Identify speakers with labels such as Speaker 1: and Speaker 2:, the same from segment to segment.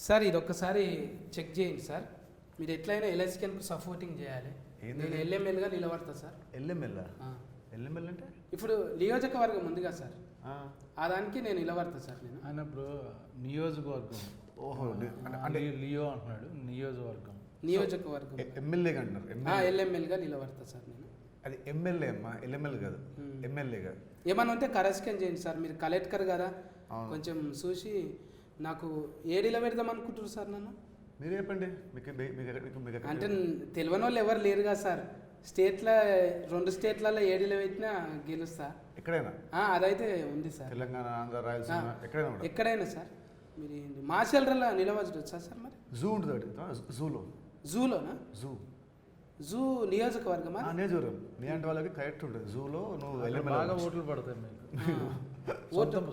Speaker 1: Sir ఇది ఒక్కసారి check చేయండి సార్. మీరు ఎట్లయినా ఎలక్ట్రికల్కు సపోర్టింగ్ చేయాలి. నేను ఎల్ఎంఎల్గా నిలబడతా సార్.
Speaker 2: ఎల్ఎంఎల్ ఎల్ఎంఎల్ అంటే
Speaker 1: ఇప్పుడు నియోజకవర్గం ఉందిగా సార్, ఆ దానికి నేను నిలబడతా సార్. నేను
Speaker 3: ఆయన ఇప్పుడు నియోజకవర్గం,
Speaker 2: ఓహో
Speaker 3: అంటే లియో అంటున్నాడు, నియోజకవర్గం
Speaker 2: ఎమ్మెల్యే అంటున్నారు.
Speaker 1: ఎల్ఎంఎల్గా నిలబడతా సార్ నేను.
Speaker 2: అది ఎమ్మెల్యే అమ్మా, ఎల్ఎంఎల్ కాదు, ఎమ్మెల్యే కాదు.
Speaker 1: ఏమన్నా ఉంటే కరెక్షన్ చేయండి సార్. మీరు కలెక్టర్ కదా, కొంచెం చూసి నాకు ఏడీలో పెడదాం అనుకుంటున్నారు సార్. నన్ను
Speaker 2: మీరు చెప్పండి.
Speaker 1: అంటే తెలియని వాళ్ళు ఎవరు లేరు కదా సార్. స్టేట్లో 2 స్టేట్లలో ఏడీలో పెట్టినా గెలుస్తా.
Speaker 2: ఎక్కడైనా
Speaker 1: అదైతే ఉంది సార్.
Speaker 2: తెలంగాణ, ఆంధ్ర, రాయలసీమ
Speaker 1: ఎక్కడైనా సార్. మీరు మార్షల్రలో నిలవచ్చు సార్. మరి
Speaker 2: జూ ఉంటుంది,
Speaker 1: జూలోనా? జూ నియోజకవర్గమా?
Speaker 2: నియోజకవర్గం. నీ అంటే వాళ్ళకి కరెక్ట్ ఉంటుంది. జూలో నువ్వు
Speaker 3: బాగా ఓట్లు పడతాయి మీకు.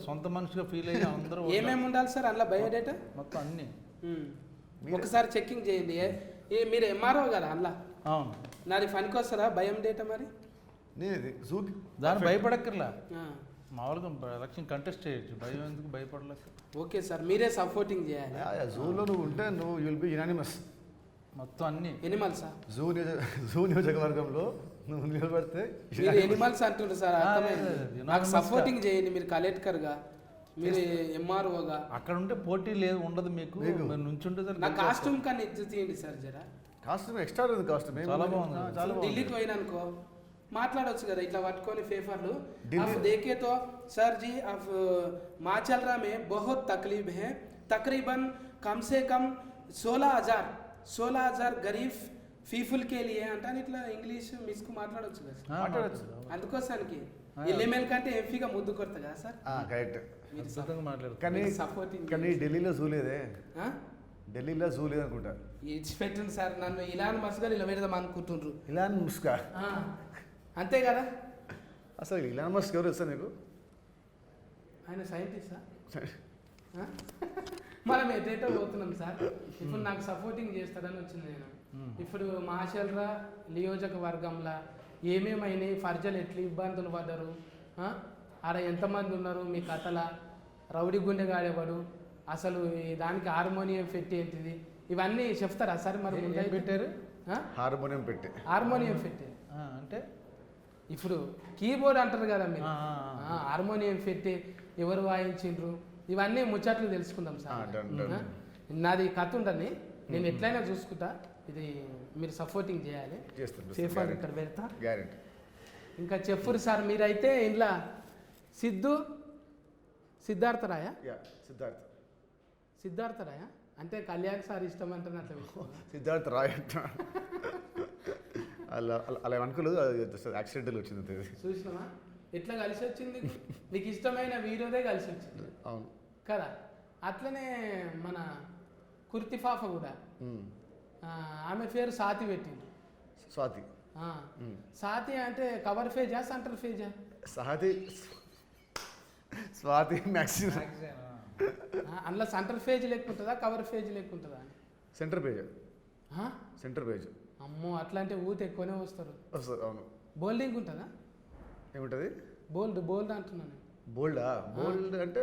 Speaker 3: సొంత మనిషిగా ఫీల్ అయ్యి అందరూ.
Speaker 1: ఏమేమి ఉండాలి సార్ అందులో బయోడేటా?
Speaker 3: మొత్తం అన్ని
Speaker 1: ఒకసారి చెక్కింగ్ చేయండి. మీరు ఎంఆర్ఓ కదా అందులో?
Speaker 3: అవును.
Speaker 1: నాది పనికి వస్తుందా భయం డేటా? మరి
Speaker 3: దాన్ని భయపడక్కర్లా, మామూలుగా ఎలక్షన్ కంటెస్ట్ చేయొచ్చు. భయం ఎందుకు, భయపడలేక.
Speaker 1: ఓకే సార్, మీరే సపోర్టింగ్ చేయాలి.
Speaker 2: జూలో నువ్వు ఉంటే నువ్వు విల్ బి యునానిమస్.
Speaker 3: మొత్తం అన్ని
Speaker 1: ఎనిమల్సా?
Speaker 2: జూ నియోజకవర్గంలో నువ్వు నిలబడితే
Speaker 1: మీరు ఎనిమల్స్ అంటున్నారు సార్. అర్థమైంది. నాకు సపోర్టింగ్ చేయండి మీరు కలెక్టర్గా, మీరు ఎంఆర్ఓగా.
Speaker 3: అక్కడ ఉంటే పోటీ లేదు, ఉండదు మీకు. నుంచుంటే
Speaker 1: నా కాస్ట్యూమ్ కానీ ఇజ్జత్ తీయండి సార్ జరా.
Speaker 2: కాస్ట్యూమ్ ఎక్స్ట్రా ఉంది. కాస్ట్యూమ్
Speaker 3: చాలా బాగుంది.
Speaker 2: చాలా
Speaker 1: ఢిల్లీకి పోయినా అనుకో మాట్లాడవచ్చు కదా ఇట్లా పట్టుకొని పేపర్లు. आप देखे तो सर जी अब माचलरा में बहुत तकलीफ है. तकरीबन कम से कम 16,000 गरीब పీపుల్ కే లియే అంటాను. ఇట్లా ఇంగ్లీష్ మిస్కు మాట్లాడవచ్చు కదా సార్.
Speaker 2: మాట్లాడచ్చు.
Speaker 1: అందుకోసానికి ఎల్ఎంఎల్ కంటే ఎంపీగా ముద్దు కొడతా కదా సార్.
Speaker 2: కరెక్ట్.
Speaker 3: మాట్లాడుతుంది.
Speaker 2: కానీ ఢిల్లీలో జూ లేదే. ఢిల్లీలో జూ లేదు అనుకుంటా.
Speaker 1: ఇచ్చిపెట్టండి సార్. నన్ను ఇలాన్ మస్గా నిలబెడదాం అనుకుంటుండ్రు.
Speaker 2: ఇలాన్ మస్కా?
Speaker 1: అంతే కదా.
Speaker 2: అసలు ఇలాన్ మస్క్ ఎవరు వస్తారు నీకు?
Speaker 1: ఆయన సైంటిస్టా? మనం ఎటేటో పోతున్నాం సార్. ఇప్పుడు నాకు సపోర్టింగ్ చేస్తారని వచ్చింది. నేను ఇప్పుడు మార్షల్రా నియోజకవర్గంలో ఏమేమైనాయి, ఫర్జలు ఎట్లా ఇబ్బందులు పడ్డారు, ఆడ ఎంతమంది ఉన్నారు, మీ కథల రౌడీ గుండె గాడేవాడు, అసలు దానికి హార్మోనియం పెట్టి ఏంటిది, ఇవన్నీ చెప్తారా సార్? మరి ముందే
Speaker 2: పెట్టారు హార్మోనియం పెట్టి.
Speaker 1: హార్మోనియం పెట్టి
Speaker 3: అంటే
Speaker 1: ఇప్పుడు కీబోర్డ్ అంటారు కదా మీరు, హార్మోనియం పెట్టి ఎవరు వాయించిండ్రు, ఇవన్నీ ముచ్చట్లు తెలుసుకుందాం సార్. నాది కథ ఉండని, నేను ఎట్లయినా చూసుకుంటా. ఇది మీరు సపోర్టింగ్ చేయాలి. పేపర్ ఇక్కడ పెడతా. ఇంకా చెప్పురు సార్. మీరైతే ఇంట్లో సిద్ధార్థరాయ అంటే కళ్యాణ్ సార్ ఇష్టం అంటారు అట్లా.
Speaker 2: సిద్ధార్థ రాయ్ అలా అనుకోలేదు, యాక్సిడెంటల్ వచ్చింది.
Speaker 1: చూసినావా ఎట్లా కలిసి వచ్చింది? నీకు ఇష్టమైన వీడియోదే కలిసి వచ్చింది.
Speaker 2: అవును
Speaker 1: కదా. అట్లనే మన కుర్తిఫాఫ కూడా ఆమె పేరు స్వాతి పెట్టింది. స్వాతి అంటే కవర్ పేజా సెంటర్ పేజా?
Speaker 2: స్వాతి మ్యాక్సిమం.
Speaker 1: అందులో సెంటర్ పేజ్ లేకుంటుందా కవర్ పేజ్ లేకుంటుందా?
Speaker 2: Centre page.
Speaker 1: అమ్మో, అట్లా అంటే ఊత ఎక్కువనే వస్తారు.
Speaker 2: అవును.
Speaker 1: బోల్డింగ్ ఉంటుందా?
Speaker 2: ఏముంటుంది?
Speaker 1: బోల్డ్ అంటున్నాను.
Speaker 2: బోల్డ్ అంటే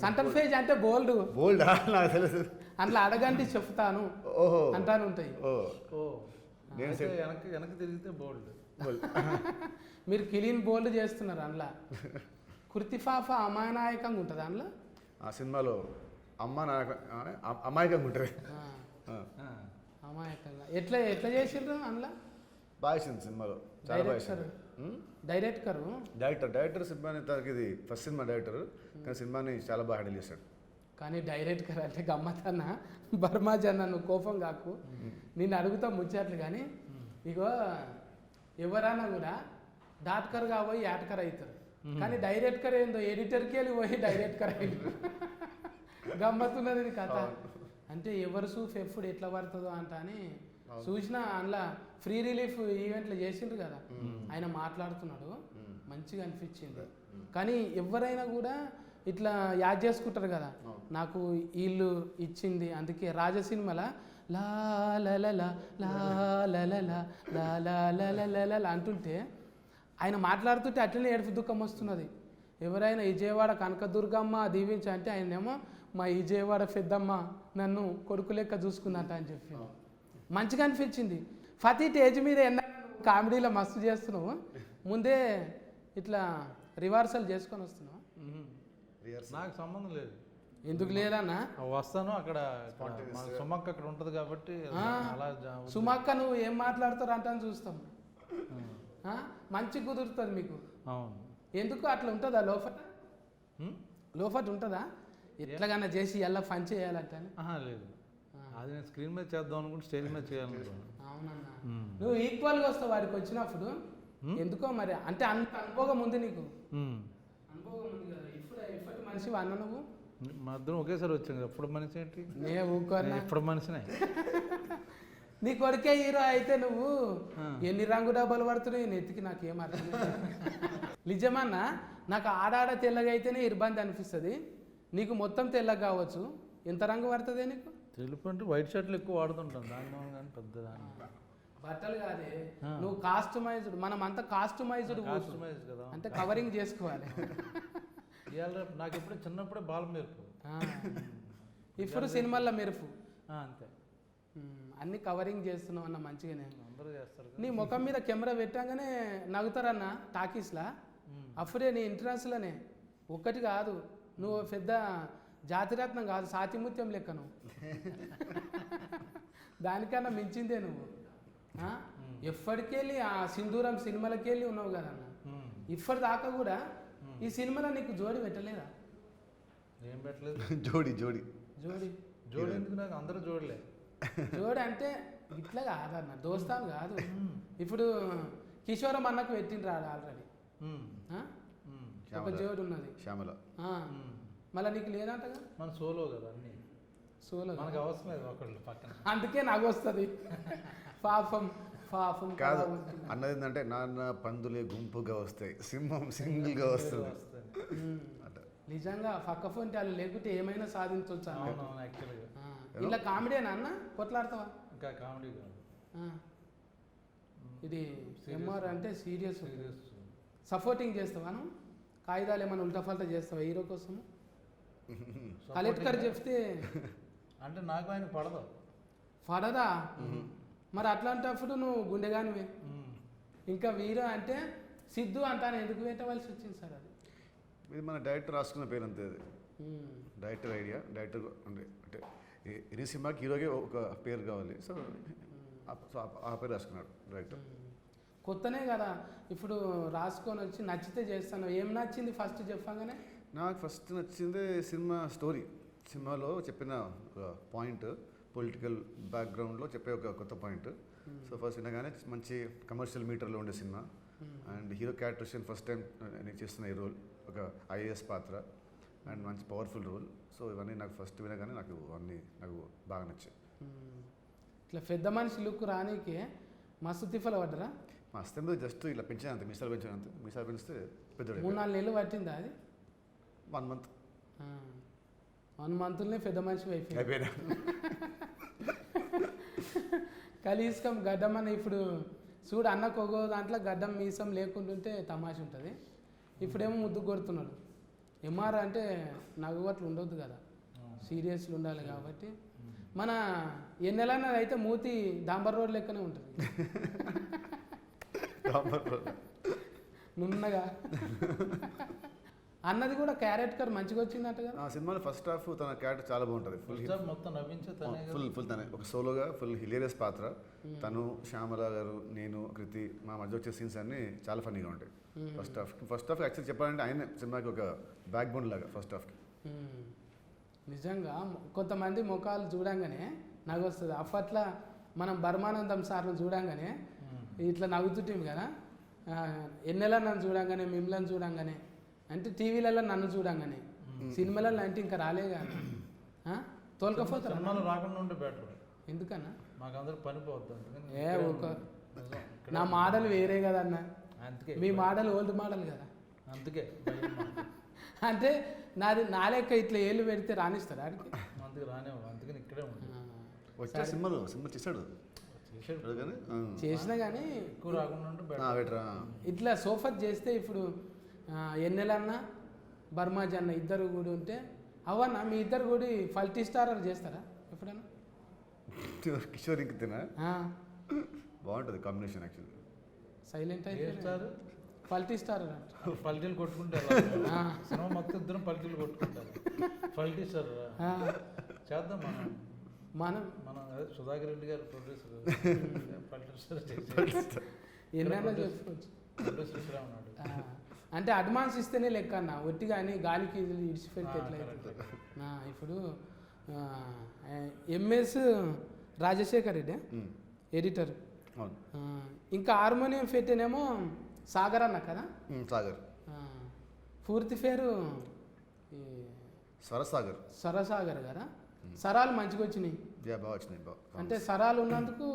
Speaker 1: సెంటర్ పేజ్ అంటే బోల్డా?
Speaker 2: నాకు తెలుసు.
Speaker 1: అందులో అడగండి చెప్తాను అంటాను ఉంటాయి.
Speaker 3: వెనక్కి తిరిగితే బోల్డ్.
Speaker 1: మీరు క్లీన్ బోల్డ్ చేస్తున్నారు. అందులో కుర్తిఫాఫ అమాయకంగా ఉంటుంది. అందులో
Speaker 2: ఆ సినిమాలో అమాయకంగా ఉంటుంది.
Speaker 1: అమాయకంగా ఎట్లా చేసిండ్రు అందులో?
Speaker 2: బాగా చేసింది సినిమాలో. చాలా బాగా. డైరెక్టర్ సినిమాని, తనకి ఇది ఫస్ట్ సినిమా డైరెక్టర్, కానీ సినిమాని చాలా బాగా హ్యాండిల్ చేశాడు.
Speaker 1: కానీ డైరెక్టర్ అంటే గమ్మతన్న బర్మాజన్న, నువ్వు కోపం కాకు, నేను అడుగుతా ముచ్చట్లు. కానీ ఇగో ఎవరైనా కూడా డాట్కర్ కాబోయి యాట్కర్ అవుతారు, కానీ డైరెక్టర్ ఏందో ఎడిటర్కి వెళ్ళి పోయి డైరెక్టర్ అయింది. గమ్మత్తున్నది కథ. అంటే ఎవరు సూఫ్ ఎప్పుడు ఎట్లా పడుతుందో అంట అని చూసిన. అందులో ఫ్రీ రిలీఫ్ ఈవెంట్లు చేసిండ్రు కదా, ఆయన మాట్లాడుతున్నాడు, మంచిగా అనిపించింది. కానీ ఎవరైనా కూడా ఇట్లా యాడ్ చేసుకుంటారు కదా, నాకు వీళ్ళు ఇచ్చింది. అందుకే రాజ సినిమాల లా అంటుంటే ఆయన మాట్లాడుతుంటే అట్లనే ఏడుపు దుఃఖం వస్తున్నది. ఎవరైనా విజయవాడ కనకదుర్గమ్మ దీవించి అంటే ఆయనేమో మా విజయవాడ పెద్దమ్మ నన్ను కొడుకు లెక్క చూసుకున్నట్ట అని చెప్పి మంచిగా అనిపించింది. ప్రతి స్టేజ్ మీద కామెడీలో మస్తు చేస్తున్నావు, ముందే ఇట్లా రిహార్సల్ చేసుకొని వస్తున్నావు.
Speaker 3: నాకు సంబంధం లేదు.
Speaker 1: ఎందుకు లేదన్నా?
Speaker 3: వస్తాను అక్కడ మా సుమక్క అక్కడ ఉంటుంది కాబట్టి అలా
Speaker 1: సుమక్క నువ్వు ఏం మాట్లాడతారు అంటాను చూస్తాం. మంచి కుదురుతుంది మీకు.
Speaker 3: అవును.
Speaker 1: ఎందుకు అట్లా ఉంటుందా లోఫట్? లోఫట్ ఉంటుందా? ఎట్లాగన్నా చేసి ఎలా ఫన్ చేయాలంటే?
Speaker 3: లేదు, అది నేను స్క్రీన్ మీద చేద్దాం అనుకుంటే స్టేజ్ మీద చేయాలనుకున్నాను.
Speaker 1: అవునన్నా, నువ్వు ఈక్వల్గా వస్తావు వాడికి వచ్చినప్పుడు. ఎందుకో మరి, అంటే అంత అనుభవం ఉంది నీకు, అనుభవం ఉంది కదా. ఇప్పుడు మనిషి అన్న నువ్వు
Speaker 3: మా ఇద్దరం ఒకేసారి వచ్చాం కదా. ఎప్పుడు మనిషి ఏంటి? ఎప్పుడు మనిషినే.
Speaker 1: నీ కొడుకే హీరో అయితే నువ్వు ఎన్ని రంగు డబ్బాలు పడుతున్నాయి నెత్తికి, నాకేం అర్థం. నిజమన్నా, నాకు ఆడాడ తెల్లగా అయితేనే ఇబ్బంది అనిపిస్తుంది. నీకు మొత్తం తెల్లగా కావచ్చు, ఎంత రంగు పడుతుంది నీకు?
Speaker 3: తెలుపు అంటే వైట్ షర్ట్లు ఎక్కువ వాడుతుంటాం దాని కానీ పెద్ద దాని
Speaker 1: బట్టలు కాదే, నువ్వు కాస్టమైజ్డ్. మనం అంతా కాస్టమైజ్డ్
Speaker 3: కదా,
Speaker 1: అంటే కవరింగ్ చేసుకోవాలి.
Speaker 3: ఇవాళ నాకు ఎప్పుడు చిన్నప్పుడే బాల మెరుపు,
Speaker 1: ఇప్పుడు సినిమాల్లో మెరుపు,
Speaker 3: అంతే.
Speaker 1: అన్ని కవరింగ్ చేస్తున్నావు అన్న, మంచిగానే.
Speaker 3: అందరూ చేస్తారు.
Speaker 1: నీ ముఖం మీద కెమెరా పెట్టాగానే నవ్వుతారన్న టాకీస్లా. అప్పుడే నీ ఎంట్రన్స్లోనే ఒక్కటి కాదు, నువ్వు పెద్ద జాతిరత్నం కాదు, సాతిముత్యం లెక్క నువ్వు. దానికన్నా మించిందే నువ్వు. ఎప్పటికెళ్ళి ఆ సింధూరం సినిమాలకి వెళ్ళి ఉన్నావు కదన్న. ఇప్పటిదాకా కూడా ఈ సినిమాలో నీకు జోడి పెట్టలేదా?
Speaker 3: ఏం పెట్టలేదు.
Speaker 2: జోడి జోడి
Speaker 1: జోడి
Speaker 3: జోడి ఎందుకు? నాకు అందరూ జోడలే.
Speaker 1: జోడి అంటే ఇట్లా కాదన్న, దోస్తాను కాదు. ఇప్పుడు కిషోరం అన్నకు పెట్టిండ్రు ఆల్రెడీ, ఒక జోడి ఉన్నది
Speaker 2: శ్యామల.
Speaker 1: మళ్ళీ నీకు లేదంటగా?
Speaker 3: మన సోలో కదా అన్ని,
Speaker 1: సోలో
Speaker 3: మనకు అవసరం లేదు ఒకళ్ళు పక్కన.
Speaker 1: అందుకే నాకు వస్తుంది. పాపం పాపం
Speaker 2: కాదు అన్నది ఏంటంటే, నాన్న పందులే గుంపుగా వస్తాయి, సింహం సింగిల్గా వస్తుంది.
Speaker 1: నిజంగా పక్క ఫోన్ వాళ్ళు లేకుంటే ఏమైనా సాధించవచ్చు.
Speaker 3: యాక్చువల్గా
Speaker 1: ఇలా కామెడీనా అన్న? కొట్లాడతావా?
Speaker 3: ఇంకా కామెడీ కాదు
Speaker 1: ఇది. ఎంఆర్ అంటే సీరియస్. సపోర్టింగ్ చేస్తావా నువ్వు? కాగితాలు ఏమైనా ఉల్టా ఫల్టా చేస్తావా హీరో కోసం? కలెక్టర్ చెప్తే
Speaker 3: అంటే నాకు ఆయన పడదు.
Speaker 1: పడదా? మరి అట్లాంటప్పుడు నువ్వు గుండెగానివే. ఇంకా వీరో అంటే సిద్ధు అంటాను ఎందుకు పెట్టవలసి వచ్చింది సార్? అది
Speaker 2: ఇది మన డైరెక్టర్ రాసుకున్న పేరు అంతే. అది డైరెక్టర్ ఐడియా. డైరెక్టర్ అంటే ఈ సినిమాకి హీరోకి ఒక పేరు కావాలి, సో ఆ పేరు రాసుకున్నాడు డైరెక్టర్.
Speaker 1: కొత్తనే కదా ఇప్పుడు రాసుకొని వచ్చి నచ్చితే చేస్తాను. ఏం నచ్చింది ఫస్ట్ చెప్పగానే?
Speaker 2: నాకు ఫస్ట్ నచ్చింది సినిమా స్టోరీ. సినిమాలో చెప్పిన ఒక పాయింట్, పొలిటికల్ బ్యాక్గ్రౌండ్లో చెప్పే ఒక కొత్త పాయింట్. సో ఫస్ట్ వినగానే మంచి కమర్షియల్ మీటర్లో ఉండే సినిమా. And hero characterisation first time నేను చేస్తున్న ఈ రోల్, ఒక ఐఏఎస్ పాత్ర అండ్ మంచి పవర్ఫుల్ రోల్. సో ఇవన్నీ నాకు ఫస్ట్ వినగానే నాకు అన్నీ నాకు బాగా నచ్చాయి.
Speaker 1: ఇట్లా పెద్ద మనిషి లుక్ రానీకి మస్తు తిఫలు పడ్డరా?
Speaker 2: మా అస్తంలో జస్ట్ ఇలా పెంచాను అంతే, మీసాలు పెంచాను అంతే. మీసాలు పెంచితే పెద్దోడు.
Speaker 1: 3-4 నెలలు పట్టిందా అది?
Speaker 2: 1 month.
Speaker 1: 1 monthలోనే పెద్ద మనిషి అయిపోయినా. కలీస్కం గడ్డం అన్న ఇప్పుడు చూడు, అన్నకు ఒక్కో దాంట్లో గడ్డం మీసం లేకుంటుంటే తమాష ఉంటుంది. ఇప్పుడేమో ముద్దు కొడుతున్నాడు. ఎంఆర్ అంటే నవ్వుగట్లు ఉండొద్దు కదా, సీరియస్లు ఉండాలి కాబట్టి. మన ఎన్నెలన్నా అయితే మూతి డాంబర్ రోడ్ లెక్కనే ఉంటుంది, నున్నగా. అన్నది కూడా క్యారెక్టర్ మంచిగా వచ్చిందంట కదా
Speaker 2: ఆ సినిమాలో. ఫస్ట్ హాఫ్ తన క్యారెక్టర్ చాలా బాగుంటుంది.
Speaker 3: మొత్తం నవ్వించే
Speaker 2: ఫుల్ తనే ఒక సోలోగా ఫుల్ హిలేరియస్ పాత్ర. తను, శ్యామల గారు, నేను, కృతి, మా మధ్య వచ్చే సీన్స్ అన్నీ చాలా ఫన్నీగా ఉంటాయి. ఫస్ట్ హాఫ్ యాక్చువల్ చెప్పాలంటే ఆయన సినిమాకి ఒక బ్యాక్ బోన్ లాగా ఫస్ట్ హాఫ్కి.
Speaker 1: నిజంగా కొంతమంది ముఖాలు చూడంగానే నవ్వు వస్తుంది. అప్పట్లో మనం బర్మానందం సార్ను చూడంగానే ఇట్లా నవ్వుతుంటాం కదా. ఎన్నెలా నన్ను చూడంగానే, మిమ్మల్ని చూడంగానే, అంటే టీవీలలో నన్ను చూడంగానే, సినిమాలలో అంటే ఇంకా రాలే కానీ తోలుకపోతారు.
Speaker 3: సినిమాలు రాకుండా ఉంటే బెటర్.
Speaker 1: ఎందుకన్నా?
Speaker 3: మాకు అందరూ పని పోతుంది.
Speaker 1: నా మోడల్ వేరే కదా అన్న,
Speaker 3: అందుకే
Speaker 1: మీ మోడల్ ఓల్డ్ మోడల్ కదా,
Speaker 3: అందుకే
Speaker 1: అంటే నా లెక్క ఇట్లా ఏళ్ళు పెడితే రానిస్తాడు ఆడికి.
Speaker 3: అందుకే రానివ్వడు, అందుకని ఇక్కడే ఉంటుంది.
Speaker 2: వచ్చే సినిమా చేశాడు
Speaker 1: చేసినా కానీ
Speaker 3: ఎక్కువ రాకుండా ఉంటే బెటర్.
Speaker 1: ఇట్లా సోఫత్ చేస్తే ఇప్పుడు ఎన్నెలన్నా బర్మాజ్ అన్న ఇద్దరు కూడా ఉంటే అవన్నా మీ ఇద్దరు కూడా ఫల్టీ స్టారర్ చేస్తారా ఎప్పుడైనా?
Speaker 2: కిషోర్ ఇంక తినా
Speaker 1: ఆ,
Speaker 2: బాగుంటుంది కాంబినేషన్ యాక్చువల్లీ.
Speaker 1: సైలెంట్ అయితే
Speaker 3: చేస్తారు
Speaker 1: ఫల్టీ స్టారర్ అంట.
Speaker 3: పల్టీలు కొట్టుకుంటారు
Speaker 1: ఆ.
Speaker 3: సినిమా మొత్తం ఇద్దరం పల్టీలు కొట్టుకుంటారు. పల్టీ సార్
Speaker 1: ఆ,
Speaker 3: చేద్దాం మనం
Speaker 1: మనం
Speaker 3: మనం అదే సుధాకర్ రెడ్డి గారు ప్రొడ్యూసర్ పల్టీ సార్
Speaker 1: ఎన్నైనా చేసుకోవచ్చు.
Speaker 3: ప్రొడ్యూసర్ ఇక్కడ ఉన్నాడు.
Speaker 1: ఆ, అంటే అడ్వాన్స్ ఇస్తేనే లెక్క అన్న, ఒట్టి కానీ గాలికి ఇడిచిపెడితే ఎట్లయితే. ఇప్పుడు ఎంఎస్ రాజశేఖర్ రెడ్డి ఎడిటర్,
Speaker 2: అవును.
Speaker 1: ఇంకా హార్మోనియం పెట్టేనేమో సాగర్ అన్న కదా.
Speaker 2: సాగర్,
Speaker 1: ఆ, పూర్తి పేరు ఈ
Speaker 2: స్వరసాగర్.
Speaker 1: స్వరసాగర్ కదా. సరాలు మంచిగా వచ్చినాయి
Speaker 2: యా బాగా వచ్చినాయి బాగా.
Speaker 1: అంటే సరాలు ఉన్నందుకు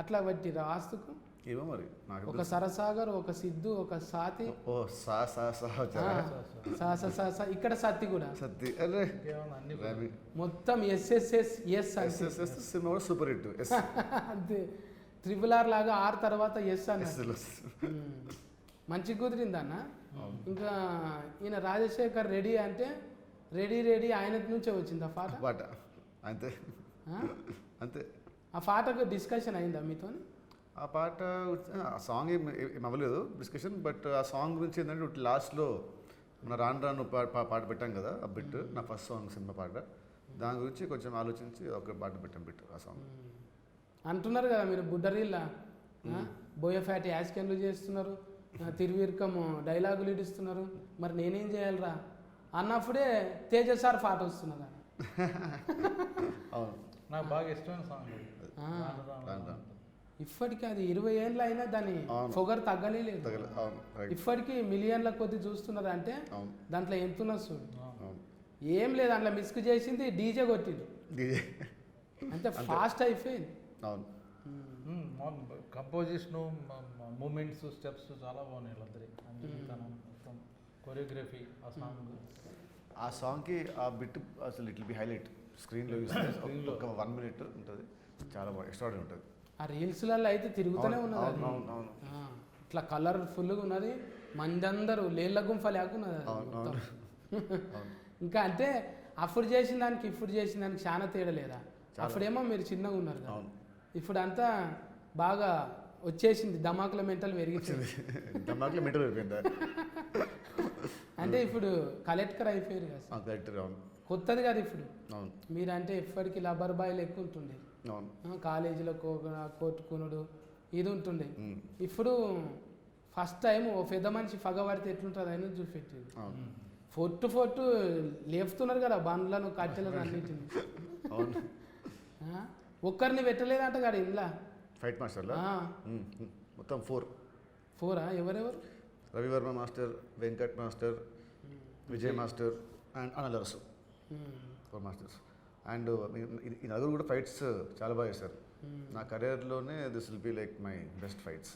Speaker 1: అట్లా పట్టిరా ఆస్తుకు.
Speaker 2: ఏమో మరి నాకు
Speaker 1: ఒక సరసాగర్, ఒక సిద్ధు, ఒక సాతి,
Speaker 2: ఓ సా సా సా
Speaker 1: ఆ,
Speaker 2: వచ్చారా?
Speaker 1: ఇక్కడ సత్తి కూడా
Speaker 2: సత్తి అరే
Speaker 3: ఇంకేమన్నా అన్ని
Speaker 2: రవి
Speaker 1: మొత్తం ఎస్ఎస్ఎస్ ఎస్ అంతే.
Speaker 2: ఎస్ సినిమా కూడా సూపర్ హిట్. ఎస్
Speaker 1: అంతే త్రిపుల్ లాగా ఆర్ తర్వాత ఎస్ అన్న. మంచి కుదిరింది అన్న. ఇంకా ఈయన రాజశేఖర్ రెడీ అంటే రెడీ రెడీ ఆయన నుంచే వచ్చింది ఆ పాట.
Speaker 2: పాట అంతే
Speaker 1: ఆ?
Speaker 2: అంతే.
Speaker 1: ఆ పాటకు డిస్కషన్ అయిందా మీతో?
Speaker 2: ఆ పాట ఆ సాంగ్ ఏం అవ్వలేదు డిస్కషన్, బట్ ఆ సాంగ్ గురించి ఏంటంటే లాస్ట్లో మన రాను రాను పాట పెట్టాం కదా, ఆ బిట్ నా ఫస్ట్ సాంగ్ సినిమా పాట, దాని గురించి కొంచెం ఆలోచించి ఒక పాట పెట్టాం బిట్ ఆ సాంగ్.
Speaker 1: అంటున్నారు కదా మీరు బుడ్డరీళ్ళ బోయఫ్యాట్ యాస్కెన్లు చేస్తున్నారు, తిరువీర్కము డైలాగులు ఇడుస్తున్నారు, మరి నేనేం చేయాలిరా అన్నప్పుడే తేజ సార్ పాట వస్తున్నదా?
Speaker 2: అవును.
Speaker 3: నాకు బాగా ఇష్టమైన సాంగ్
Speaker 1: ఆ.
Speaker 2: రాను రాను.
Speaker 1: ఇప్పటికీ అది 20 ఏళ్ళు అయినా దాని
Speaker 2: అవును.
Speaker 1: పొగరు తగ్గలేదు.
Speaker 2: తగలే. అవును రైట్.
Speaker 1: ఇప్పటికీ మిలియన్ల కొద్ది చూస్తున్నారు అంటే
Speaker 2: అవును
Speaker 1: దాంట్లో ఎంతున్నా చూడు.
Speaker 2: అవును.
Speaker 1: ఏం లేదు అందులో మిస్క్ చేసింది, డీజే కొట్టిండు
Speaker 2: డీజే
Speaker 1: అంటే ఫాస్ట్ అయిపోయింది.
Speaker 2: అవును.
Speaker 3: కంపోజిషను, మూమెంట్స్, స్టెప్స్ చాలా బాగున్నాయి వీళ్ళందరి. తనం మొత్తం కొరియోగ్రఫీ ఆ సాంగ్.
Speaker 2: ఆ సాంగ్కి ఆ బిట్ అసలు ఇట్ విల్ బి హైలైట్ స్క్రీన్లో చూస్తే ఒక 1 minute ఉంటుంది, చాలా బాగా ఎక్స్ట్రాడనరీ ఉంటుంది.
Speaker 1: ఆ రీల్స్లలో అయితే తిరుగుతూనే ఉన్నది అది.
Speaker 2: అవును అవును.
Speaker 1: ఆ, ఇట్లా కలర్ఫుల్గా ఉన్నది, మందందరూ లేళ్ళ గుంఫ లేకున్నది అది
Speaker 2: అవును,
Speaker 1: మొత్తం.
Speaker 2: అవును.
Speaker 1: ఇంకా అంటే అప్పుడు చేసిన దానికి ఇప్పుడు చేసిన దానికి చాలా తేడా లేదా?
Speaker 2: చాలా.
Speaker 1: అప్పుడేమో మీరు చిన్నగా ఉన్నారు కదా,
Speaker 2: అవును.
Speaker 1: ఇప్పుడు అంతా బాగా వచ్చేసింది, ధమాకుల మెంటల్ పెరిగించింది.
Speaker 2: దమ్మాకులో మీటర్ అయిపోయిందా?
Speaker 1: అంటే ఇప్పుడు కలెక్టర్ అయిపోయారు కదా సార్.
Speaker 2: కరెక్టర్. అవును
Speaker 1: కొత్తది కదా ఇప్పుడు.
Speaker 2: అవును
Speaker 1: మీరంటే ఎప్పటికీ లబ్బర్ బాయ్లు ఎక్కువ ఉంటుండే,
Speaker 2: అవును.
Speaker 1: కాలేజీలో కొట్టుకునుడు ఇది ఉంటుండే.
Speaker 2: ఉమ్.
Speaker 1: ఇప్పుడు ఫస్ట్ టైం ఓ పెద్ద మనిషి పగబడితే ఎట్లుంటుంది అని చూపెట్టింది.
Speaker 2: అవును
Speaker 1: ఫొట్టు లేపుతున్నారు కదా బండ్లను కట్టెలను అన్నింటిని.
Speaker 2: అవును.
Speaker 1: ఒక్కరిని పెట్టలేదంట కదా ఇంట్లో.
Speaker 2: ఫైట్ మాస్టర్లా మొత్తం 4.
Speaker 1: 4 ఎవరెవరు?
Speaker 2: Ravivarma master, Venkat master, Vijay master and Analarasu. 4 masters. And ఈ నలుగురు కూడా ఫైట్స్ చాలా బాగా చేశారు. నా కెరీర్లోనే this will be like my best fights.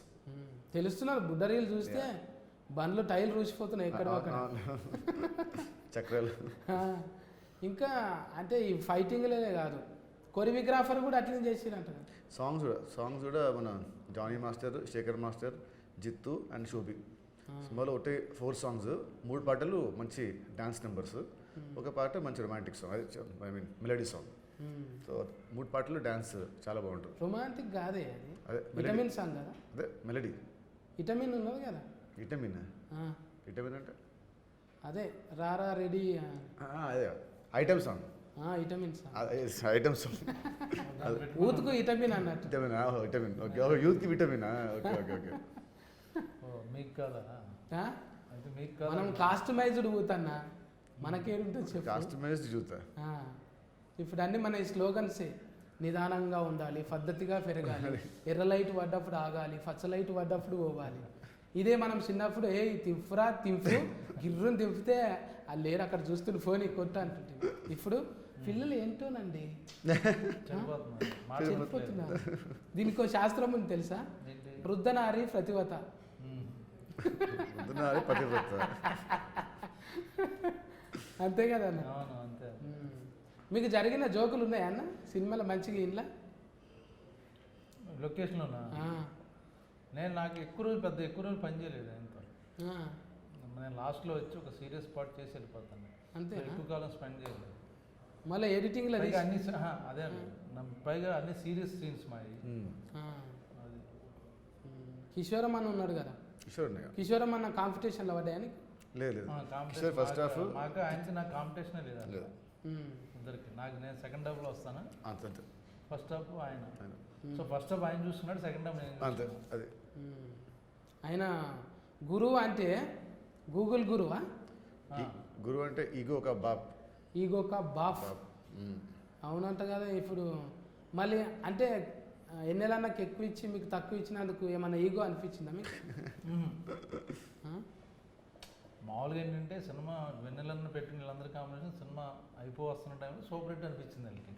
Speaker 1: తెలుస్తున్నారు బుడ్డరీలు చూస్తే బండ్లు టైర్లు రూసిపోతున్నాయి ఎక్కడ అక్కడ.
Speaker 2: చక్రాలు.
Speaker 1: ఇంకా అంటే ఈ ఫైటింగ్లే కాదు, కొరియోగ్రాఫర్ కూడా అట్లనే చేసిరంట కదా.
Speaker 2: సాంగ్స్ కూడా మన Jani master, Sekhar master, Jithu and Shobi. సినిమాలో ఒకటే 4 songs, 3 పాటలు మంచి డాన్స్ నెంబర్స్, ఒక పాట మంచి romantic song, I mean melody song. So 3 పాటలు డాన్స్ చాలా బాగుంటుంది.
Speaker 1: రొమాంటిక్ కాదే అది,
Speaker 2: అదే
Speaker 1: విటమిన్ సాంగ్ కదా.
Speaker 2: అదే మెలడీ.
Speaker 1: విటమిన్ ఉన్నది కదా.
Speaker 2: విటమిన్ అంటే
Speaker 1: అదే రారా రెడీ,
Speaker 2: అదే item song.
Speaker 1: Vitamin song,
Speaker 2: item song.
Speaker 1: ఊతుకు విటమిన్ అన్నట్టు.
Speaker 2: Vitamin okay. యూత్కి విటమిన్. Okay okay okay.
Speaker 3: మీకు కాదా?
Speaker 1: ఆ?
Speaker 3: అయితే మీకు కాదా?
Speaker 1: మనం కాస్టమైజ్డ్ ఊతన్నా మనకేంటో చెప్పు.
Speaker 2: కాస్టమైజ్డ్ చూస్తా.
Speaker 1: ఆ, ఇప్పుడు అన్నీ మన స్లోగన్సే. నిదానంగా ఉండాలి, పద్ధతిగా పెరగాలి, ఎర్ర లైట్ పడ్డప్పుడు ఆగాలి, పచ్చ లైట్ పడ్డప్పుడు పోవాలి. ఇదే మనం చిన్నప్పుడు ఏ తింపురా తింపు గిర్రుని తింపితే వాళ్ళు లేరు అక్కడ చూస్తుంటే ఫోన్ కొట్టు అంటుంటే. ఇప్పుడు పిల్లలు ఏంటోనండి చెడిపోతున్నారు. దీనికి శాస్త్రం ఉంది తెలుసా? వృద్ధనారి ప్రతివత.
Speaker 2: పతివ్రత.
Speaker 1: అంతే కదా అన్న.
Speaker 3: అవును అంతే.
Speaker 1: మీకు జరిగిన జోకులు ఉన్నాయా అన్న సినిమాలో మంచిగా ఇంట్లో?
Speaker 3: లొకేషన్లోనా? నాకు ఎక్కువ రోజులు పని చేయలేదు ఆయనతో. నేను లాస్ట్లో వచ్చి ఒక సీరియస్ పార్ట్ చేసి వెళ్ళిపోతాను.
Speaker 1: అంతేనా
Speaker 3: ఎక్కువ కాలం స్పెండ్ చేయలేదు.
Speaker 1: మళ్ళీ ఎడిటింగ్లో
Speaker 3: పైగా అన్ని అదే పైగా అన్ని సీరియస్ సీన్స్ మావి. అది
Speaker 1: కిషోరం అన్న ఉన్నాడు కదా,
Speaker 2: కిషోర్ ఉన్నాయా?
Speaker 1: కిషోరం అన్న కాంపిటీషన్లో పడ్డాయని.
Speaker 2: లేదు
Speaker 3: కాంపిటీషన్
Speaker 2: ఫస్ట్ హాఫ్
Speaker 3: మాకు ఆయనకి నాకు కాంపిటీషనే లేదా
Speaker 2: లేదు.
Speaker 3: ఇద్దరికి. నాకు నేను సెకండ్ హాఫ్లో వస్తాను,
Speaker 2: అంతే అంతే
Speaker 3: ఫస్ట్ హాఫ్ ఆయన. సో ఫస్ట్ హాఫ్ ఆయన చూస్తున్నాడు, సెకండ్ హాఫ్ నేను
Speaker 2: అంతే అది.
Speaker 1: ఆయన గురువు అంటే గూగుల్ గురువా?
Speaker 2: గురువు అంటే ఈగో ఒక బాప్.
Speaker 1: ఈగో కా బాఫ్. అవునంట కదా. ఇప్పుడు మళ్ళీ అంటే ఎన్నెలన్నకు ఎక్కువ ఇచ్చి మీకు తక్కువ ఇచ్చినందుకు ఏమన్నా ఈగో అనిపించిందా మీకు?
Speaker 3: మామూలుగా ఏంటంటే సినిమా వెన్నెలను పెట్టిన వీళ్ళందరి కాంబినేషన్ సినిమా వస్తున్న టైంలో సూపర్ హిట్ అనిపించింది వాళ్ళకి.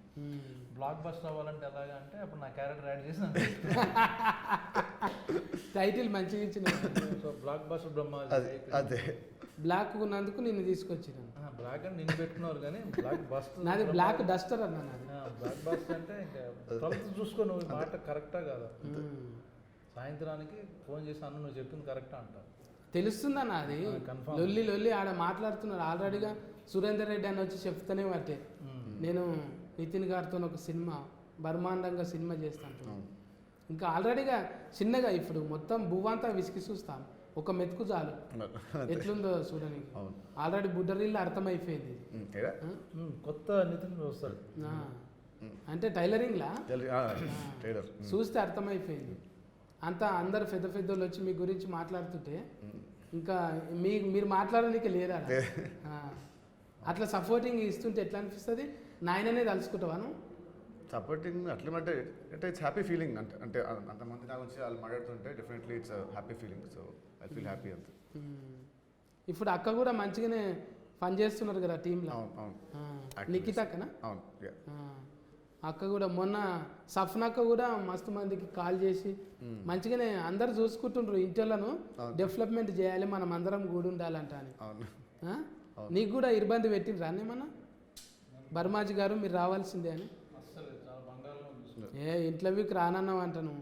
Speaker 3: బ్లాక్ బస్టర్ అవ్వాలంటే ఎలాగా అంటే అప్పుడు నా క్యారెక్టర్ యాడ్ చేసి
Speaker 1: టైటిల్ మంచిగా ఇచ్చిన.
Speaker 3: సో బ్లాక్ బస్టర్ బ్రహ్మ
Speaker 2: అదే
Speaker 1: బ్లాక్ ఉన్నందుకు నిన్ను తీసుకొచ్చినాను.
Speaker 3: బ్లాక్ అని నిన్ను పెట్టుకున్నారు కానీ బ్లాక్ బస్టర్
Speaker 1: నాది బ్లాక్ డస్టర్ అన్నా. నాది
Speaker 3: బ్లాక్ బస్టర్ అంటే ఇంకా తొలత చూసుకో నువ్వు మాట కరెక్టా కాదా. సాయంత్రానికి ఫోన్ చేసి అన్న నువ్వు చెప్పింది కరెక్టా అంట.
Speaker 1: తెలుస్తుందన్న అది. లొల్లి లొల్లి ఆడ మాట్లాడుతున్నారు ఆల్రెడీగా. సురేందర్ రెడ్డి అని వచ్చి చెప్తానే బట్టే నేను నితిన్ గారితో ఒక సినిమా బ్రహ్మాండంగా సినిమా చేస్తాను. ఇంకా ఆల్రెడీగా చిన్నగా ఇప్పుడు మొత్తం భూవంతా విసికి చూస్తాను. ఒక మెతుకు చాలు ఎట్లుందో చూడని. ఆల్రెడీ బుడ్డరీళ్ళు అర్థమైపోయింది.
Speaker 3: కొత్త నితిన్ వస్తాడు
Speaker 1: అంటే టైలరింగ్లా చూస్తే అర్థమైపోయింది. అంతా అందరు పెద్ద పెద్దోళ్ళు వచ్చి మీ గురించి మాట్లాడుతుంటే ఇంకా మీరు మాట్లాడడానికి లేదా అట్లా సపోర్టింగ్ ఇస్తుంటే ఎట్లా అనిపిస్తుంది? నాయననే తలుచుకుంటావాను
Speaker 2: సపోర్టింగ్ అట్లా అంటే ఇట్స్ హ్యాపీ ఫీలింగ్. అంటే అంతమంది నా గురించి వాళ్ళు మాట్లాడుతుంటే definitely it's happy feeling. So I feel happy అంతే.
Speaker 1: ఇప్పుడు అక్క కూడా మంచిగానే పని చేస్తున్నారు కదా టీంలో. నిఖిత అక్కనా?
Speaker 2: అవును.
Speaker 1: అక్క కూడా మొన్న సఫ్నాక్క కూడా మస్తు మందికి కాల్ చేసి మంచిగానే అందరు చూసుకుంటుండ్రు. ఇంటిలను డెవలప్మెంట్ చేయాలి, మనం అందరం కూడా ఉండాలంట అని. నీకు కూడా ఇబ్బంది పెట్టిండ్రా అన్నేమన్నా? బర్మాజీ గారు మీరు రావాల్సిందే అని. ఇంటర్వ్యూకి రానన్నావు అంటాను.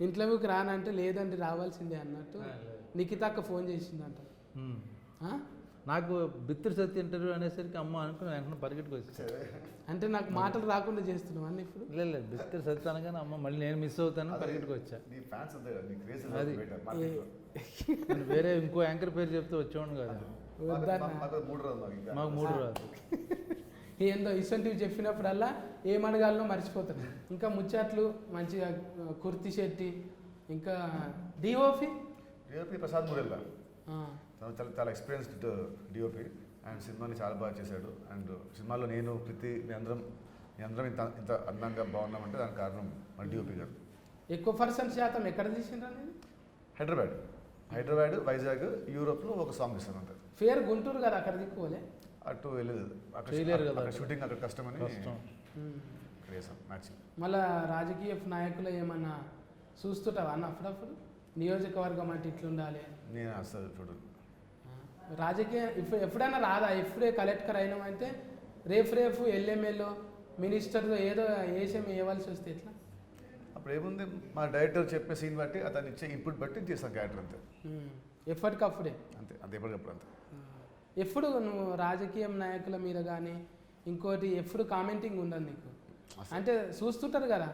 Speaker 1: ఇంటర్వ్యూకి రానంటే లేదండి రావాల్సిందే అన్నట్టు నిఖిత అక్క ఫోన్ చేసిందంట.
Speaker 3: నాకు బిత్తిరి సత్య ఇంటర్వ్యూ అనేసరికి అమ్మ అనుకుని వెంటనే పరిగెట్టుకు వచ్చేసారు.
Speaker 1: అంటే నాకు మాటలు రాకుండా చేస్తున్నావు అన్ని ఇప్పుడు.
Speaker 3: లేదు బిత్తిరి సత్య అనగానే అమ్మ మళ్ళీ నేను మిస్ అవుతాను పరిగెట్టుకు వచ్చా. అది నేను వేరే ఇంకో యాంకర్ పేరు చెప్తే వచ్చేవాడు కదా. మాకు 3 రాదు.
Speaker 1: ఏందో ఇసొంటివి చెప్పినప్పుడల్లా ఏమడగాలనో మర్చిపోతాను. ఇంకా ముచ్చట్లు మంచిగా కుర్తి శెట్టి, ఇంకా డిఓపి
Speaker 2: ప్రసాద్ మురెల్లా. చాలా ఎక్స్పీరియన్స్డ్ డిఓపి అండ్ సినిమాని చాలా బాగా చేశాడు. అండ్ సినిమాలో నేను ప్రతి మీ అందరం ఇంత అందంగా బాగున్నామంటే దానికి కారణం మన డిఓపి గారు.
Speaker 1: ఎక్కువ % ఎక్కడ తీసిండ్రా?
Speaker 2: హైదరాబాద్, వైజాగ్, యూరోప్లో ఒక సాంగ్ ఇస్తాను అంతే.
Speaker 1: ఫేర్ గుంటూరు కదా, అక్కడ దిక్కుకోలే.
Speaker 2: అటు వెళ్ళలేదు, అక్కడ షూటింగ్ అక్కడ కష్టమని చేసాం మ్యాచింగ్.
Speaker 1: మళ్ళీ రాజకీయ నాయకులు ఏమన్నా చూస్తుంటావా అన్న అప్పుడప్పుడు? నియోజకవర్గం అంటే ఇట్లుండాలి.
Speaker 2: నేను అసలు చూడు
Speaker 1: రాజకీయ ఎప్పుడైనా రాదా? ఎప్పుడే కలెక్టర్ అయినామంటే రేపు ఎల్ఎంఏలో మినిస్టర్ ఏదో ఏషం వేయవలసి వస్తే ఎట్లా?
Speaker 2: అప్పుడు ఏముంది, మా డైరెక్టర్ చెప్పే సీన్ బట్టి అతను ఇచ్చే ఇన్పుట్ బట్టి చేస్తాను క్యారెక్టర్ అంతే.
Speaker 1: ఎప్పటికప్పుడే
Speaker 2: అంతే ఎప్పటికప్పుడు అంతే.
Speaker 1: ఎప్పుడు నువ్వు రాజకీయం నాయకుల మీద కానీ ఇంకోటి ఎప్పుడు కామెంటింగ్ ఉండదు నీకు? అంటే చూస్తుంటారు కదా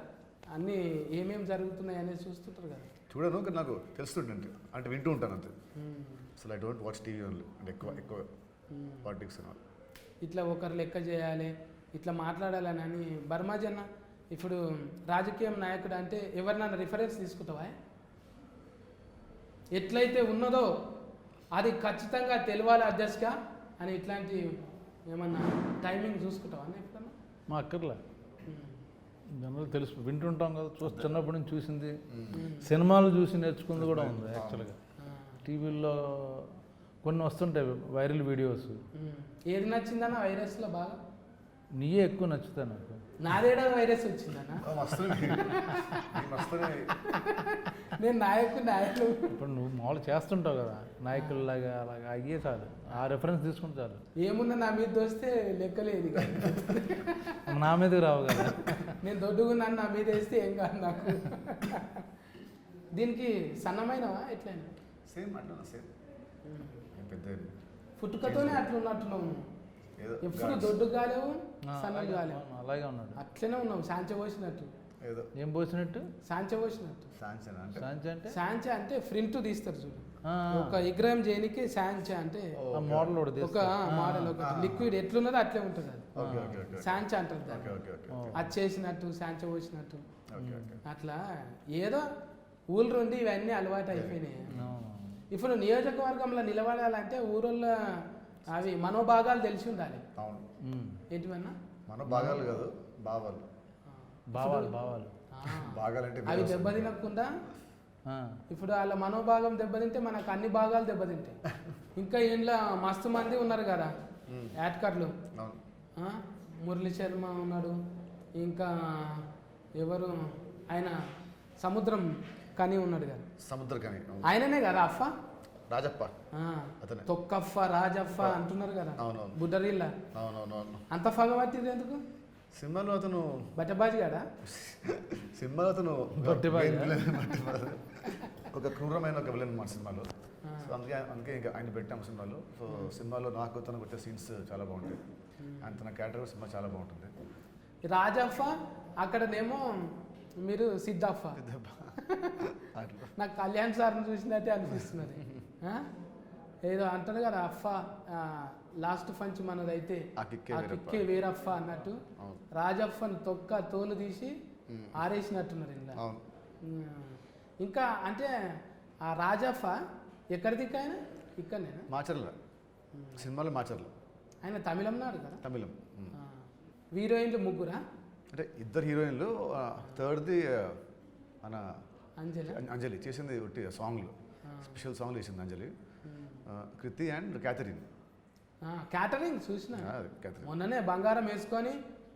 Speaker 1: అన్నీ ఏమేమి జరుగుతున్నాయి అనేది చూస్తుంటారు కదా.
Speaker 2: చూడను కానీ నాకు తెలుస్తుంటే అంటే వింటూ ఉంటాను అంతే. అసలు I don't watch TV only. అంటే ఎక్కువ పాలిటిక్స్
Speaker 1: ఇట్లా ఒకరు లెక్క చేయాలి, ఇట్లా మాట్లాడాలని అని. బర్మాజన్న ఇప్పుడు రాజకీయం నాయకుడు అంటే ఎవరినైనా రిఫరెన్స్ తీసుకుంటావా? ఎట్లయితే ఉన్నదో అది ఖచ్చితంగా తెలియాలి అధ్యక్షగా అని ఇట్లాంటి ఏమన్నా టైమింగ్ చూసుకుంటావా ఎప్పుడన్నా?
Speaker 3: మా అక్కర్లే, జనరల్ తెలుసు, వింటుంటాం కదా, చిన్నప్పటి నుంచి చూసింది, సినిమాలు చూసి నేర్చుకుంది కూడా ఉంది. యాక్చువల్గా టీవీల్లో కొన్ని వస్తుంటాయి వైరల్ వీడియోస్.
Speaker 1: ఏది నచ్చిందన్న వైరస్లో బాగా?
Speaker 3: నీయే ఎక్కువ నచ్చుతాయి నాకు.
Speaker 1: నాదేడా వైరస్ వచ్చిందన్న? నేను నాయకులు
Speaker 3: ఇప్పుడు నువ్వు మామూలు చేస్తుంటావు కదా నాయకుల్లాగా, అలాగా అయ్యే చాలు, ఆ రెఫరెన్స్ తీసుకుంటే చాలు.
Speaker 1: ఏమున్నా నా మీద దోస్తే లెక్కలేదు,
Speaker 3: నా మీదకి రావు కదా.
Speaker 1: నేను దొడ్డుగున్నాను, నా మీద వేస్తే ఏం కాదు నాకు. దీనికి సన్నమైనవా ఎట్లయినా?
Speaker 2: సేమ్ అట్లా సేమ్ పెద్ద
Speaker 1: పుట్టుకతోనే అట్లా ఉన్నట్టున్నావు
Speaker 2: ఏదో
Speaker 1: ఎప్పుడు దొడ్డు కాలేవు సన్నలు
Speaker 3: అలాగే
Speaker 1: కాలేవు
Speaker 3: అలాగే ఉన్నాడు.
Speaker 1: అట్లనే ఉన్నావు సాంచ పోసినట్టు
Speaker 2: ఏదో
Speaker 3: ఏం పోసినట్టు?
Speaker 1: సాంచ పోసినట్టు
Speaker 2: శాంక్షన్ అంటే
Speaker 3: సాంచి అంటే
Speaker 1: సాంచ అంటే ప్రింట్ తీస్తారు చూడు
Speaker 3: ఆ,
Speaker 1: ఒక విగ్రహం చేయనికి సాంచ అంటే
Speaker 3: ఆ మోడల్ ఒకటి
Speaker 1: ఒక
Speaker 3: తీస్తారు.
Speaker 1: మోడల్ ఒక లిక్విడ్ ఎట్లున్నదో అట్లే ఉంటుంది అది
Speaker 2: ఓకే ఓకే ఓకే
Speaker 1: సాంచ అంటారు
Speaker 2: ఓకే
Speaker 1: దాన్ని
Speaker 2: ఓకే ఓకే
Speaker 3: ఓ.
Speaker 1: అది చేసినట్టు సాంచ పోసినట్టు
Speaker 2: ఓకే ఓకే
Speaker 1: అట్లా ఏదో ఊళ్ళు ఉండి ఇవన్నీ అలవాటు అయిపోయినాయి
Speaker 3: అవును.
Speaker 1: ఇప్పుడు నియోజకవర్గంలో నిలబడాలంటే ఊరోళ్ళ అవి మనోభాగాలు తెలిసి ఉండాలి
Speaker 2: అవును
Speaker 3: ఉమ్.
Speaker 1: ఏంటివన్నా
Speaker 2: మన భాగాలు కాదు భావాలు
Speaker 3: భావాలు భావాలు
Speaker 1: ఆ,
Speaker 2: భాగాలంటే
Speaker 1: అవి దెబ్బతినకుండా
Speaker 3: ఆ,
Speaker 1: ఇప్పుడు వాళ్ళ మనోభాగం దెబ్బతింటే మనకు అన్ని భాగాలు దెబ్బతింటాయి ఇంకా ఇంట్లో మస్తు మంది ఉన్నారు కదా యాడ్కర్లు
Speaker 2: అవును
Speaker 1: ఆ, మురళీ శర్మ ఉన్నాడు ఇంకా ఎవరు ఆయన సముద్రం కని ఉన్నాడు కదా
Speaker 2: సముద్రకని అవును.
Speaker 1: ఆయననే కదా అఫ్ఫ
Speaker 2: రాజప్ప
Speaker 1: ఆ,
Speaker 2: అతనే
Speaker 1: తొక్కఫ్ఫ రాజఫ్ఫ అంటున్నారు కదా
Speaker 2: అవునవును
Speaker 1: బుడ్డరిల్ల
Speaker 2: అవునవునవును
Speaker 1: అంత పగబట్టింది ఎందుకు
Speaker 2: సినిమాలో అతను
Speaker 1: బట్టబాజి కదా
Speaker 2: సినిమాలో అతను
Speaker 3: బట్టిబాజా?
Speaker 2: బట్టిబాజా. ఒక క్రూరమైన ఒక విలన్ మా సినిమాలో సో అందుకే ఇంకా ఆయన పెట్టాము సినిమాలో సో సినిమాలో నాకు తనకు వచ్చే సీన్స్ చాలా బాగుంటాయి ఆయన తన క్యారెక్టర్ సినిమా చాలా బాగుంటుంది
Speaker 1: రాజఫ్ఫ అక్కడనేమో మీరు సిద్ధఫ్ఫ
Speaker 2: అట్లా
Speaker 1: నాకు కళ్యాణ్ సార్ని చూసినట్టే అనిపిస్తున్నది ఆ? ఏదో అంటారు కదా అఫ్ఫ లాస్ట్ పంచ్ మనదైతే
Speaker 2: ఆ కిక్కే
Speaker 1: ఆ
Speaker 2: వేరప్ప.
Speaker 1: కిక్కే వేరఫ్ఫ అన్నట్టు
Speaker 2: అవును
Speaker 1: రాజఫ్ఫను తోలు తీసి ఆరేసినట్టున్నారు ఇలా
Speaker 2: అవును
Speaker 1: ఇంకా అంటే ఆ రాజఫ్ఫ ఎక్కడ దిక్కాయన ఇక్కడనేనా
Speaker 2: మాచర్ల సినిమాలో మాచర్ల
Speaker 1: ఆయన తమిళంనాడు కదా
Speaker 2: తమిళం
Speaker 1: ఆ. హీరోయిన్లు ముగ్గురా
Speaker 2: అంటే ఇద్దరు హీరోయిన్లు థర్డ్ది మన
Speaker 1: అంజలి
Speaker 2: అంజలి చేసింది ఒకటి సాంగ్లు స్పెషల్ సాంగ్లు చేసింది అంజలి కృతి అండ్ క్యాథరిన్
Speaker 1: క్యాటరింగ్ చూసిన
Speaker 2: క్యాథరిన్
Speaker 1: మొన్ననే బంగారం వేసుకొని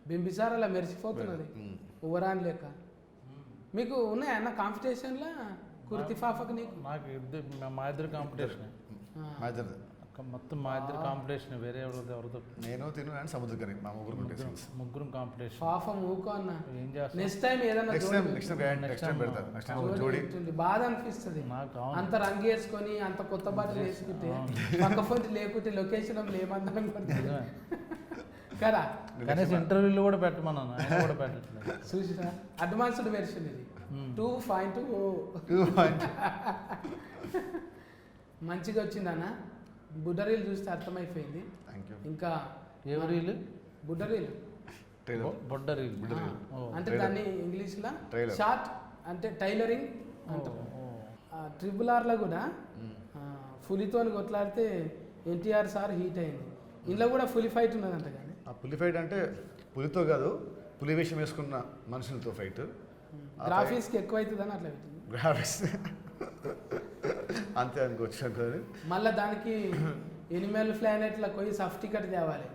Speaker 1: బింబిసార్ అలా మెరిసిపోతున్నది ఉవరాన్ లెక్క మీకు ఉన్నాయా అన్న కాంపిటీషన్లో కుర్తి ఫాఫకు నీకు
Speaker 3: నాకు మా ఇద్దరు కాంపిటీషన్
Speaker 2: మా ఇద్దరిది
Speaker 3: మొత్తం మా ఇద్దరు కాంపిటీషన్ వేరే ఎవరితో
Speaker 2: నేను తిను అండ్ సముద్రకని మా ముగ్గురు ఉంటే
Speaker 3: ముగ్గురం కాంపిటీషన్.
Speaker 1: ఫాఫం ఊకో అన్న
Speaker 3: ఏం చేస్తాం?
Speaker 1: నెక్స్ట్ టైం ఏదన్నా
Speaker 2: నెక్స్ట్ టైం పెడతారు నెక్స్ట్ టైం జోడి
Speaker 1: ఉంటుంది బాధ అనిపిస్తుంది
Speaker 3: నాకు అవును.
Speaker 1: అంత రంగు వేసుకొని అంత కొత్త బట్టలు వేసుకుంటే పక్క ఫోన్ లేకుంటే లొకేషన్ ఏమందరం
Speaker 3: నిజమే.
Speaker 1: కదా
Speaker 3: కనీసం ఇంటర్వ్యూలు కూడా పెట్టమన్నాను, ఆయన కూడా పెట్టట్లేదు.
Speaker 1: చూసినా అడ్వాన్స్డ్ వెర్షన్ ఇది 2.0 మంచిగా వచ్చిందన్న బుడ్డరీలు చూస్తే అర్థమైపోయింది
Speaker 2: థ్యాంక్ యూ
Speaker 1: ఇంకా
Speaker 3: ఏ రీలు?
Speaker 1: బుడ్డరీలు
Speaker 2: ట్రైలర్
Speaker 3: బొడ్డ రీల్. ఓ,
Speaker 1: అంటే
Speaker 2: Trailer.
Speaker 1: దాన్ని ఇంగ్లీష్లో
Speaker 2: Trailer.
Speaker 1: షార్ట్ అంటే టైలరింగ్ అంటారు
Speaker 3: ఓ.
Speaker 1: ట్రిపుల్ ఆర్లో కూడా పులితో కొట్లాడితే ఎన్టీఆర్ సార్ హీట్ అయింది ఇంట్లో కూడా పులి ఫైట్ ఉన్నదంట కానీ
Speaker 2: ఆ పులి ఫైట్ అంటే పులితో కాదు పులి వేషం వేసుకున్న మనుషులతో ఫైట్
Speaker 1: గ్రాఫిక్స్కి ఎక్కువ అవుతుందని అట్లా పెట్టింది
Speaker 2: గ్రాఫిక్స్ అంతే అనుకోవచ్చు అనుకోని
Speaker 1: మళ్ళీ దానికి ఎనిమల్ ప్లానెట్లకు పోయి సర్టిఫికెట్ తేవాలి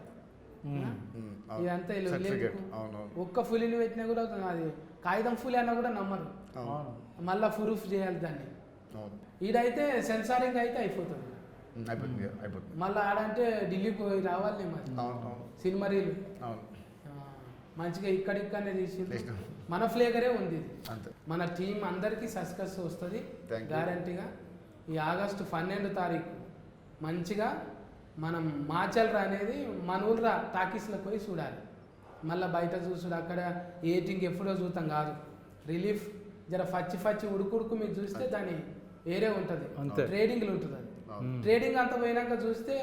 Speaker 1: ఇదంతా ఇలా
Speaker 2: సర్టిఫికేట్
Speaker 1: లేదు.
Speaker 2: అవునవును
Speaker 1: ఒక్క పులిని పెట్టినా కూడా అది కాగితం పులి అన్నా కూడా నమ్మరు
Speaker 3: అవును.
Speaker 1: మళ్ళీ ప్రూఫ్ చేయాలి దాన్ని
Speaker 2: అవును
Speaker 1: ఈడైతే సెన్సారింగ్ అయితే అయిపోతుంది
Speaker 2: అయిపోతుంది అయిపోతుంది
Speaker 1: మళ్ళీ ఆడంటే ఢిల్లీకి పోయి రావాలి మరి
Speaker 2: అవును అవును
Speaker 1: సినిమా రీలు
Speaker 2: అవును
Speaker 1: మంచిగా ఇక్కడిక్కడనే తీసింది
Speaker 2: తీసినాం.
Speaker 1: మన ఫ్లేగరే ఉంది ఇది.
Speaker 2: అంతే
Speaker 1: మన టీం అందరికీ సక్సెస్ వస్తుంది
Speaker 2: Thank you.
Speaker 1: గ్యారంటీగా ఈ ఆగస్టు 12 తారీఖు మంచిగా మనం మాచల్రా అనేది మన ఊళ్ళ టాకీస్లోకి పోయి చూడాలి మళ్ళీ బయట చూసుడు అక్కడ ఏటింగ్ ఎప్పుడో చూస్తాం కాదు రిలీఫ్ జర ఫచ్చి ఉడుకుడుకు మీరు చూస్తే దాని వేరే ఉంటుంది
Speaker 3: అంతే.
Speaker 1: ట్రేడింగ్లు ఉంటుంది అది
Speaker 2: అవును.
Speaker 1: ట్రేడింగ్ అంత పోయినాక చూస్తే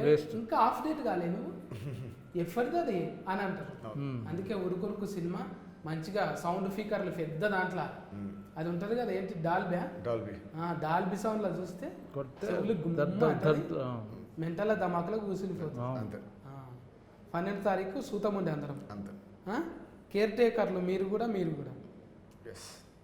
Speaker 3: Waste.
Speaker 1: ఇంకా ఆఫ్ డేట్ కాలే నువ్వు ఎఫర్ది అది అని అంటారు
Speaker 3: మ్మ్.
Speaker 1: అందుకే ఉరుకురుకు సినిమా మంచిగా సౌండ్ స్పీకర్లు పెద్ద దాంట్లో అది ఉంటుంది కదా ఏంటి డాల్బా
Speaker 2: డాల్బీ
Speaker 1: డాల్బీ సౌండ్లో చూస్తే
Speaker 3: కొడితే
Speaker 1: చెవులు గుమ్మ
Speaker 3: దద్ద
Speaker 1: అంటది.
Speaker 3: దద్ద.
Speaker 1: మెంటల్ ధమాకులో కూర్చునిపోతుంది
Speaker 3: అవును.
Speaker 2: అంతే
Speaker 1: 12 తారీఖు సూతం ఉండే అందరం
Speaker 2: అంతే
Speaker 1: కేర్ టేకర్లు మీరు కూడా
Speaker 2: ఎస్